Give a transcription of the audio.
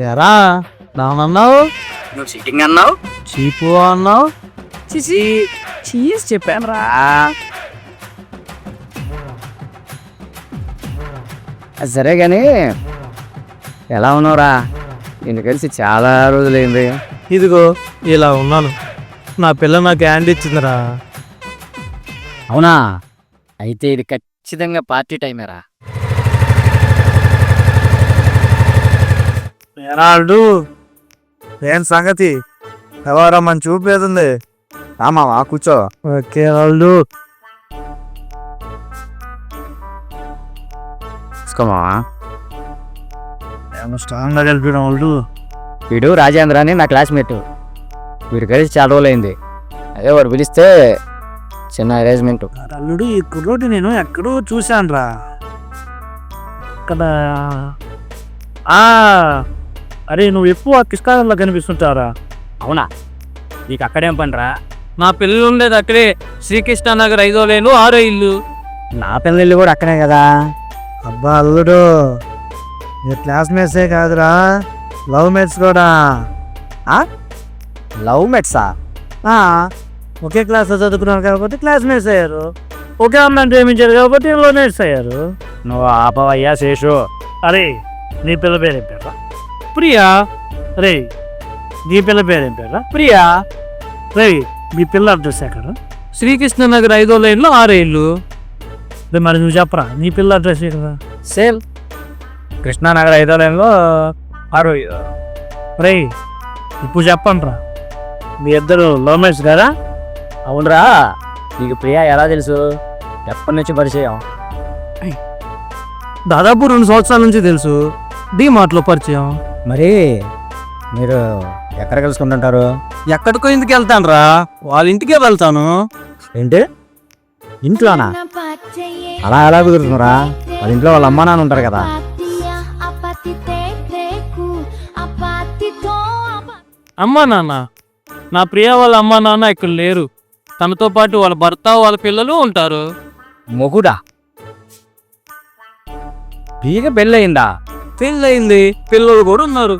ఎరా నానన్నావు, నువ్వు చీటింగ్ అన్నావు. చీపు అన్నావు. చిచి చీజ్ చెప్పాను రా. సరే కానీ ఎలా ఉన్నావురా? నిన్ను కలిసి చాలా రోజులైంది. ఇదిగో ఇలా ఉన్నాను. నా పిల్ల నాకు హ్యాండ్ ఇచ్చిందిరా. అవునా? అయితే ఇది ఖచ్చితంగా పార్టీ టైమేరా. ఏనాడు ఏం సంగతి? ఎవరా మన చూపేది? రామావా కూర్చో. ఓకే వాళ్ళు తీసుకోమావా. స్ట్రాంగ్గా కలిపిన వాళ్ళు. వీడు రాజేంద్ర అని నా క్లాస్మేట్. వీడు కలిసి చాలా రోజులైంది. అదే వాడు పిలిస్తే చిన్న అరేంజ్మెంట్. అల్లుడు ఈ కుర్రోటి నేను ఎక్కడో చూశాను రా. ఇక్కడ అరే నువ్వు ఎక్కువ కిష్కారంలో కనిపిస్తుంటారా? అవునా? నీకు అక్కడేం పనిరా? నా పిల్లలు ఉండేది అక్కడే, శ్రీకృష్ణ నగర్ 5వ లైను 6వ ఇల్లు. నా పిల్లలు కూడా అక్కడే కదా. అబ్బా అల్లుడు, మీరు క్లాస్మేట్సే కాదురా, లవ్ మేట్స్ కూడా. లవ్ మేట్సా? ఒకే క్లాస్లో చదువుకున్నారు కాబట్టి క్లాస్మేట్స్ అయ్యారు. ఒకే అమ్మాయిని ప్రేమించారు కాబట్టి లవ్ మేట్స్ అయ్యారు. నువ్వు ఆపవయ్యా శేషు. అరే నీ పిల్ల పేరేం పేరా? ప్రియా. రే నీ పిల్ల పేరేం పేరా? ప్రియా. రే మీ పిల్ల అడ్రస్ ఎక్కడ? శ్రీకృష్ణ నగర్ 5వ లైన్లో 6వ ఇల్లు. రే మరి నువ్వు చెప్పరా, నీ పిల్ల అడ్రస్ ఎక్కడ? సేల్ కృష్ణానగర్ 5వ లైన్లో 6వ ఇల్లు. రే ఇప్పుడు చెప్పండి రా, మీ ఇద్దరు లవ్ మేట్స్ కదా? అవునరా. నీకు ప్రియా ఎలా తెలుసు? ఎప్పటి నుంచి పరిచయం? దాదాపు 2 సంవత్సరాల నుంచి తెలుసు. డీమార్ట్లో పరిచయం. మరి మీరు ఎక్కడ కలుసుకుంటుంటారు? ఎక్కడికో ఇంటికి వెళ్తాను రా, వాళ్ళ ఇంటికే వెళ్తాను. ఏంటి ఇంట్లోనా? అలా ఎలా కుదురుతున్నారా? వాళ్ళ ఇంట్లో వాళ్ళ అమ్మా నాన్న ఉంటారు కదా. అమ్మా నాన్న? నా ప్రియ వాళ్ళ అమ్మా నాన్న ఇక్కడ లేరు. తనతో పాటు వాళ్ళ భర్త వాళ్ళ పిల్లలు ఉంటారు. మొగుడా? ప్రియగా పెళ్ళయిందా? పెళ్ళయింది, పిల్లలు కూడా ఉన్నారు.